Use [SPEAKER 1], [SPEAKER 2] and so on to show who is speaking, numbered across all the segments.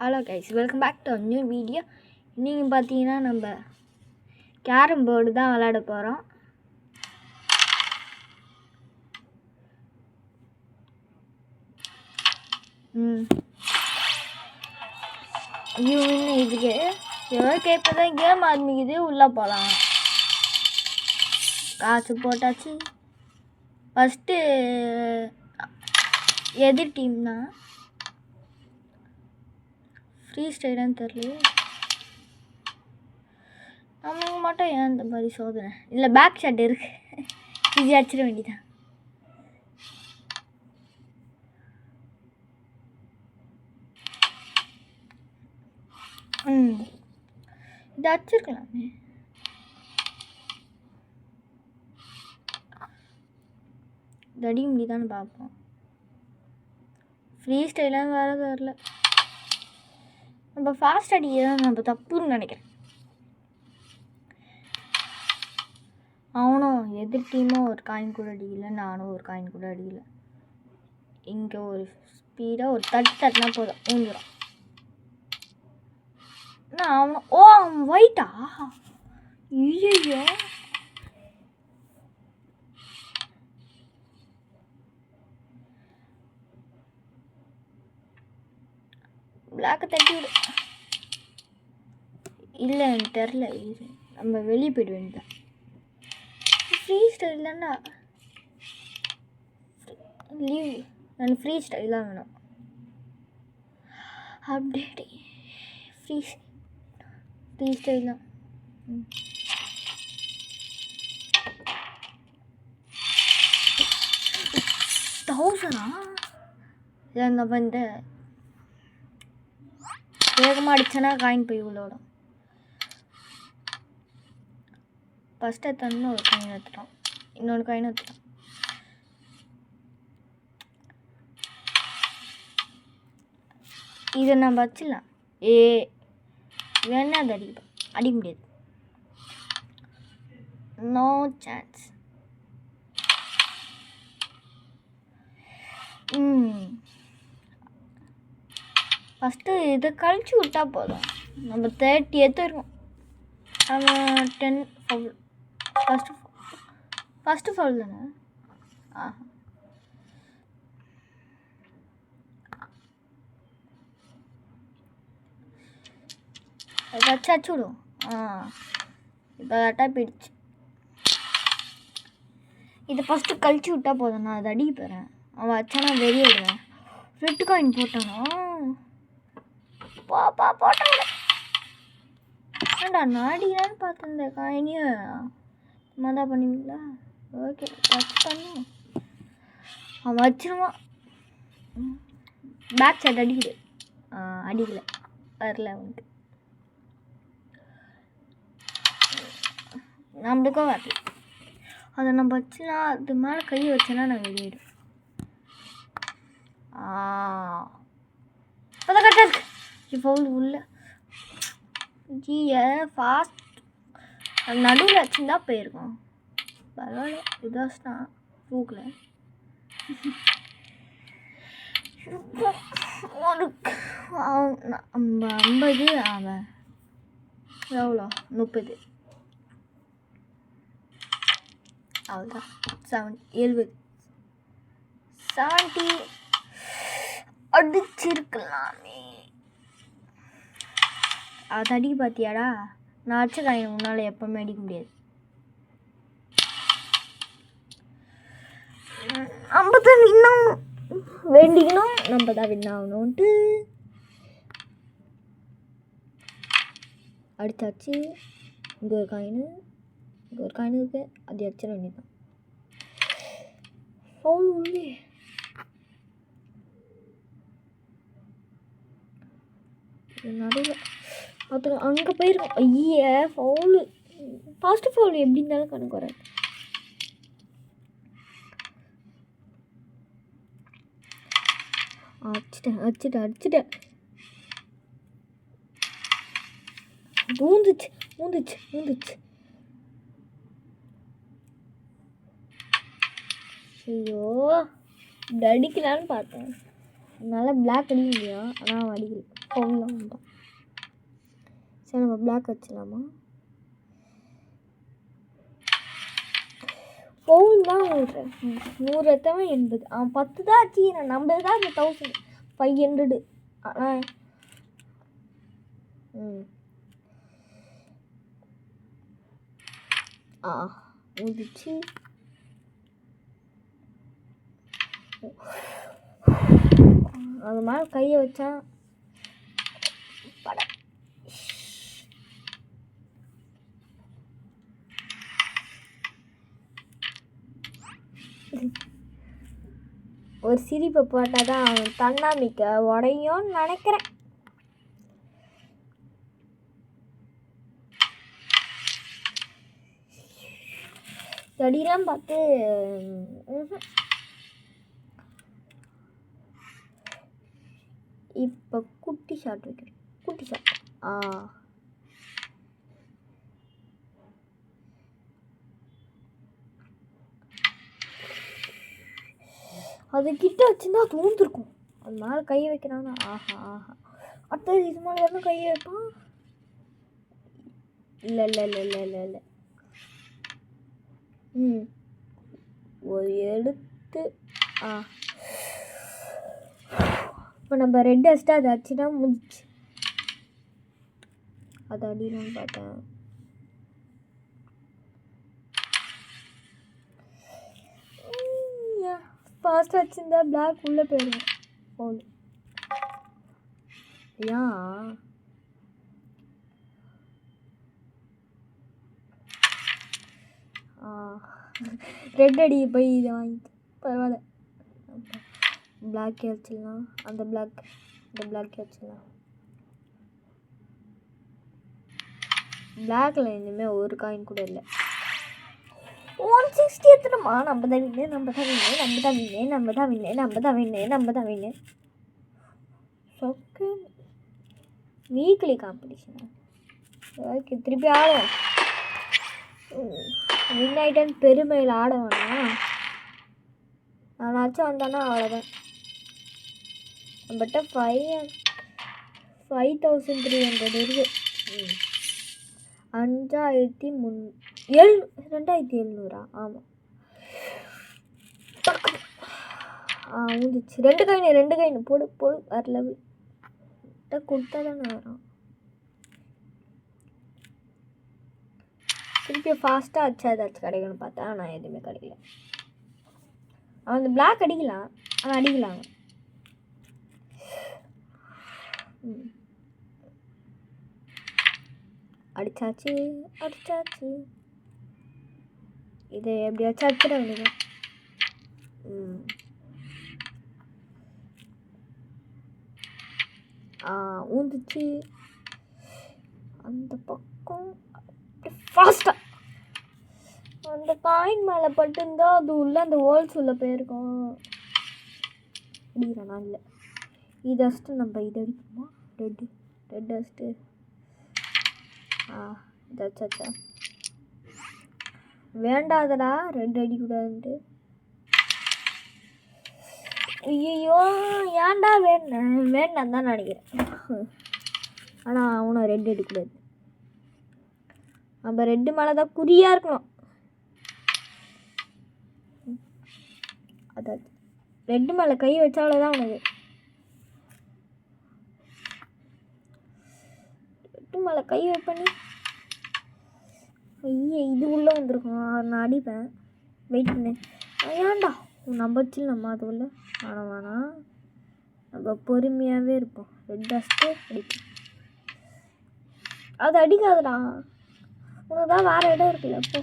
[SPEAKER 1] Hello guys, welcome back to new video. இன்றைக்கி பார்த்தீங்கன்னா நம்ம கேரம் போர்டு தான் விளையாட போகிறோம். இன்னும் இதுக்கு எவ்வளோ இப்போ தான் கேம் ஆரம்பிக்குது. உள்ளே போகலாம். காசு போட்டாச்சு. ஃபஸ்ட்டு எதிர் டீம் தான். ஃப்ரீ ஸ்டைலான்னு தெரியல. நமக்கு மட்டும் ஏன் இந்த மாதிரி சோதனை இல்லை. பேக் ஷாட் இருக்கு, இது அடிச்சிட வேண்டியதான். இது அடிச்சிருக்கலாமே. இது அடிக்க முடியுதான்னு பார்ப்போம். ஃப்ரீ ஸ்டைலாக வேறு தெரில. நம்ம ஃபாஸ்ட் அடிக்கிறதான் நம்ம தப்புன்னு நினைக்கிறேன். அவனும் எதிர் டீமும் ஒரு காயின் கூட அடிக்கல, நானும் ஒரு காயின் கூட அடிக்கல. இங்கே ஒரு ஸ்பீடாக ஒரு தட்டினா போதும் ஊந்துடும். நான் அவனும் அவன் ஒயிட்டா? ஐயோ, பிளாக்கை தட்டி விடு. இல்லை எனக்கு தெரில. நம்ம வெளியே போய்ட்டு வேண்டியதான். ஃப்ரீ ஸ்டைல் தானே. லீவ். நான் ஃப்ரீ ஸ்டைல் தான் வேணும். அப்டேட் ஃப்ரீ ஸ்டைல் தான். தௌசண்டா? நம்ம இந்த வேகமாக அடிச்சேன்னா காயின் போய் உள்ளோடும். ஃபஸ்ட்டு எடுத்தோன்னு ஒரு காயின் எடுத்துட்டோம், இன்னொன்று காயின் எடுத்துட்டோம். இதை நம்ம வச்சிடலாம். வேணா அது அடிக்க முடியாது. No chance. ஃபஸ்ட்டு இதை கழிச்சு விட்டா போதும். நம்ம 30 எடுத்துருக்கோம். நம்ம 10 ஃபவுல். ஃபஸ்ட்டு ஃபவுல் தானே. வச்சு விடும். இப்போ கரெக்டாக போயிடுச்சு. இதை ஃபஸ்ட்டு கழிச்சு விட்டா போதும். நான் அதை அடிக்க போகிறேன். அவன் வச்சானா வெளியே விடுவேன். ரெட்டு காயின் போட்டானா? போட்டான். ஏண்டா நாடினான்னு பார்த்துருந்த காயினியும் சும்மா தான் பண்ணுவீங்களா? ஓகே, வச்சு பண்ணும். அவன் வச்சிருவான். பேக் சைட் அடிக்குது. அடிக்கலை, வரல அவனுக்கு. நம்மளுக்கும் வரல. அதை நம்ம வச்சுனா அது மேலே கையை வச்சோன்னா நான் வெளியிடும். இப்போதான் கரெக்டாக இருக்கு. இப்போ உள்ள ஜியை ஃபாஸ்ட் நடுவில் வச்சுருந்தா போயிருக்கோம். பரவாயில்ல, இதாச்சுன்னா தூக்கல. ஒரு 50 அவன் எவ்வளோ 30 அவ்வளோதான். 70 அடிச்சிருக்கலாமே. அது அடிக்க பார்த்தியாடா? நான் அடிச்ச காயின் முன்னால் எப்போவுமே அடிக்க முடியாது. நம்ம தான் வின்னாகணும் வேண்டிக்கணும். நம்ம தான் வின்னாகணும்ட்டு அடித்தாச்சு. இங்கே ஒரு காயின் இருக்கு, அது அடிச்சிட வேண்டியதான். ஃபவுல் உள்ளே. நடுவில் அது அங்கே போயிருக்கோம். ஐயே, ஃபவுலு. ஃபஸ்ட்டு ஃபவுல் எப்படி இருந்தாலும் கணக்கு வராது. அடிச்சிட்டேன். ஊந்துச்சு. ஐயோ, இப்படி அடிக்கலான்னு பார்த்தேன். நல்லா பிளாக் அடிக்க முடியும், ஆனால் அவன் அடிக்கல. ஃபவுலில் வந்துட்டோம். சரி நம்ம பிளாக் வச்சிடலாமா? ஃபவுல் தான் விடுறேன். 100 எத்தவன் 80. அவன் 10 தான் அடிச்சுக்கிறேன். நம்மளுக்கு தான் அந்த 1500. ஆனால் ஊதிச்சு. அது மேலே கையை வச்சா பட ஒரு சிரிப்பை போட்டால் தான் அவன் தன்னாமிக்க உடையோன்னு நினைக்கிறேன். செடியெல்லாம் பார்த்து இப்போ குட்டி ஷாட் வைக்கிறேன். குட்டி ஷாட். அது கிட்ட வச்சுருந்தா அது ஊந்துருக்கும். அது மேலே கையை வைக்கிறான்னா ஆஹா ஆஹா. அடுத்தது இது மேலே யாரும் கையை வைப்பான். இல்லை இல்லை இல்லை இல்லை இல்லை இல்லை. ஒரு எடுத்து இப்போ நம்ம ரெட் அடிச்சுட்டு அதை அடிச்சுட்டா முடிச்சு. அதை அடிக்கணும்னு பார்த்தேன். ஃபாஸ்ட்டாக வச்சுருந்தா பிளாக் உள்ளே போயிடுவேன். ஃபோன் ஏன் ரெட் அடி போய் இதை வாங்கிட்டு பரவாயில்ல. பிளாக்கே வச்சிடலாம். அந்த பிளாக்கே வச்சிடலாம். பிளாக்ல இனிமேல் ஒரு காயின் கூட இல்லை. 160 எத்தனமா? நம்ம தான் வின்னு. Second weekly competition. ஓகே திருப்பி ஆடும். வின் ஆகிட்டேன்னு பெருமையில் ஆட வேணாம். நானாச்சும் வந்தானா அவ்வளோதான். நம்மகிட்ட 5300 இருக்குது. 2700. ஆமாம் ஊந்துச்சு. 2 காயின் போடு வேறு லெவல். கொடுத்தா தானே வரும். திருப்பி ஃபாஸ்ட்டாக அடிச்சா ஏதாச்சும் கிடைக்கணும்னு பார்த்தா நான் எதுவுமே கிடைக்கல. அவன் அந்த பிளாக் அடிக்கலாம். ஆனால் அடிக்கலாம். அடிச்சாச்சு. இதை எப்படியாச்சும் அடிச்சிட வேண்டியதான். ஊந்துச்சு. அந்த பக்கம் ஃபாஸ்ட்டாக அந்த காயின் மேலே பட்டுருந்தா அது உள்ள அந்த ஹோல்ஸ் உள்ள போயிருக்கோம். அடிக்கிறானா? இல்லை. இது அடிச்சுட்டு நம்ம இதை அடிக்கணுமா? ரெட் அடிச்சுட்டு இதாச்சா வேண்டாதடா. ரெட் அடிக்கூடாதுன்ட்டு. ஐயோ ஏன்டா வேண்டாம் தான் நினைக்கிறேன். ஆனால் அவனை ரெட் அடிக்கூடாது. நம்ம ரெட்டு மேலே தான் குறியாக இருக்கணும். அதாவது ரெட்டு மேலே கை வச்சாலதான் உனக்கு. ரெட்டு மேலே கை வைப்பண்ணி ஐயே இது உள்ளே வந்துருக்கும். நான் அடிப்பேன். வெயிட் பண்ணு. ஏன்டா நம்ம வச்சு நம்ம அது உள்ள வேணாம். நம்ம பொறுமையாகவே இருப்போம். ரெட் அடிச்சுட்டு அடிப்போம். அது அடிக்காதுடா. உனக்கு தான் வேறு இடம் இருக்குல்ல. அப்போ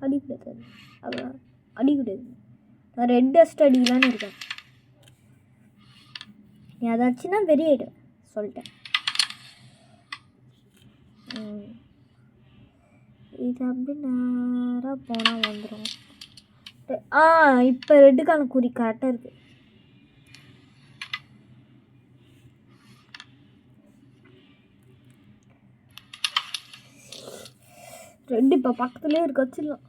[SPEAKER 1] அடிக்கூடாது. அதான் அடிக்கூடாது. நான் ரெட் அடிச்சுட்டு அடிக்கலான்னு இருக்கேன். நீ அதாச்சுன்னா வெறியாயிடும் சொல்லிட்டேன். இது அப்படி நேராக போனால் வந்துடும். இப்போ ரெட்டுக்கான குறி கரெக்டாக இருக்குது. ரெட்டு இப்போ பக்கத்துலேயே இருக்கு. வச்சிடலாம்.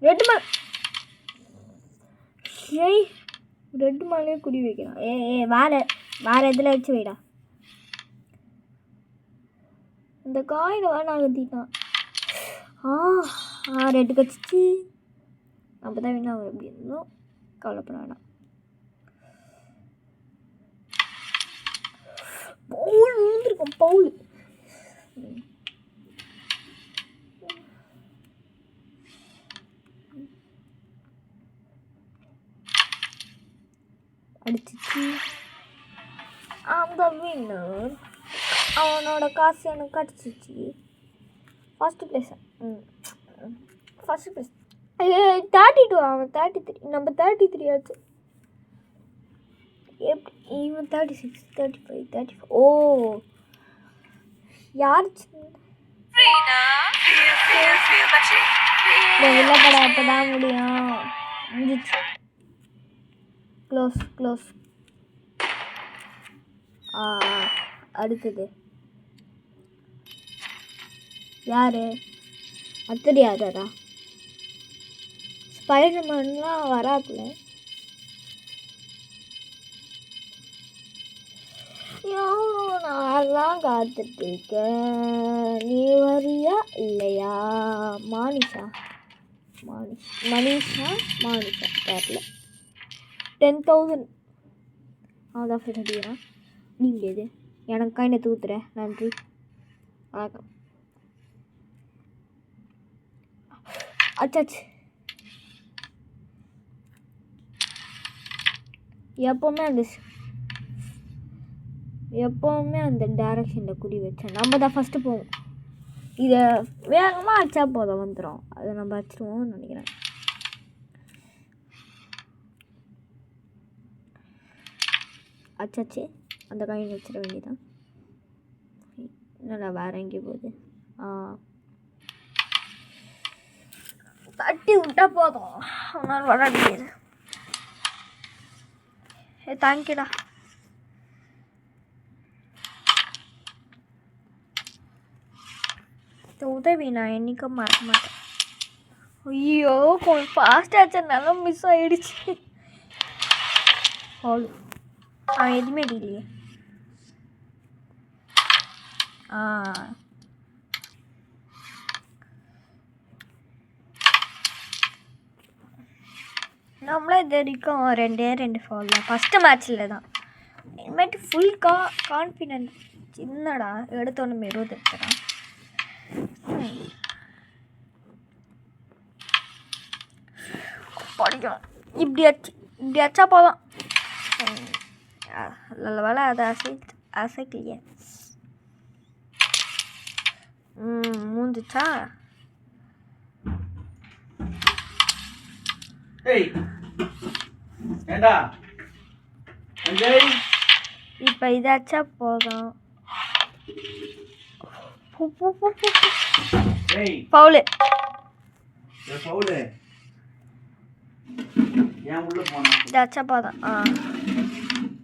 [SPEAKER 1] ரெட்டு மேலே ரெட்டு மேலேயே குடி வைக்கிறான். வேலை வேறு எதில் வச்சு வைடா. இந்த காயில் வேணா கத்திட்டான். ரெட்டு கச்சிச்சு. அப்போ தான் வேணா எப்படி இருந்தோம். கவலைப்பட வேணாம். பவுல் விழுந்திருக்கோம். பவுல் அடிச்சிச்சு. அந்த வின்னர். அவனோட காசு எனக்கு கிடச்சிச்சு. First place. First place 32. அவன் 33. நம்ம 33 ஆச்சு. எப்படி இவன் 36, 35, 34. ஓ யார் வெளில பட அப்போ தான் முடியும். முடிச்சு க்ளோஸ். அடுத்தது யாரு? அடுத்தது யாரா? ஸ்பைடர்மேன்லாம் வராதுல. நான் காத்துட்ருக்கேன். நீ வரியா இல்லையா? மனிஷா தெரியல. 10,000 அதான் ஃப்ரெண்ட் அடிக்கிறான். நீ முடியாது. எனக்கு கையில தூத்துற. நன்றி, வணக்கம். அச்சாச்சு. எப்போவுமே அந்த டைரக்ஷனில் குறி வச்சேன். நம்ம தான் ஃபஸ்ட்டு போவோம். இதை வேகமாக அடித்தா போதும் வந்துடும். அதை நம்ம அடிச்சிடுவோம்னு நினைக்கிறேன். அச்சாச்சு. அந்த காயின் வச்சிட வேண்டியதான். என்னடா வேறு எங்கேயும் போகுது. தட்டி விட்டா போதும். அவனால் வர முடியாது. தேங்க்யூடா. உதவி நான் என்றைக்கும் மறக்க மாட்டேன். ஐயோ கொஞ்சம் ஃபாஸ்ட்டாக ஆச்சனால மிஸ் ஆகிடுச்சு. அவன் எதுவுமே அடிக்கலையே. நம்மளும் இது வரைக்கும் 2 ஃபால் தான். ஃபஸ்ட்டு மேட்ச்சில் தான். இனிமேட்டு ஃபுல் கான்ஃபிடென்ட். சின்னடா எடுத்தோன்னு 20 எடுத்துறான். படிக்கணும். இப்படி அச்சா போதும். நல்ல வேலை அதை அசைக்கலையே. மூஞ்சிச்சா. இப்போ இதாச்சா போதும். பவுலு இதாச்சா போதும்.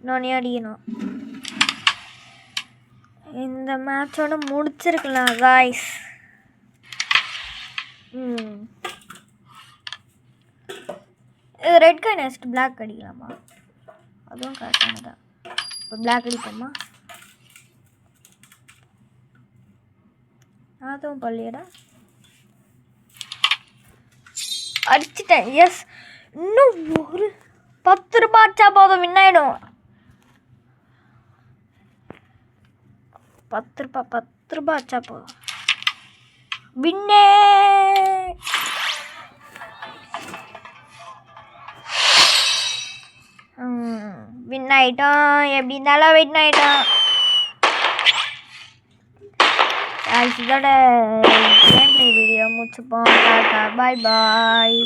[SPEAKER 1] நானே அடிக்கணும். இந்த மேட்சோட முடிச்சிருக்கலாம் காய்ஸ். இது ரெட் காயின் வச்சுட்டு பிளாக் அடிக்கலாமா? அதுவும் கரெக்டானதான். இப்போ பிளாக் அடிப்போமா? அதுவும் பள்ளியடா அடிச்சிட்டேன். எஸ், இன்னும் ஒரு 10 ரூபாய் ஆச்சா போதும். வின்னாயிடும். 10 ரூபாய் ஆச்சா போதும். வின்னே. வின் ஆகிட்டோம். எப்படி இருந்தாலும் வின் ஆகிட்டோம். இதோட கேம் பிளே வீடியோ முடிச்சுப்போம். டாடா, பாய் பாய்.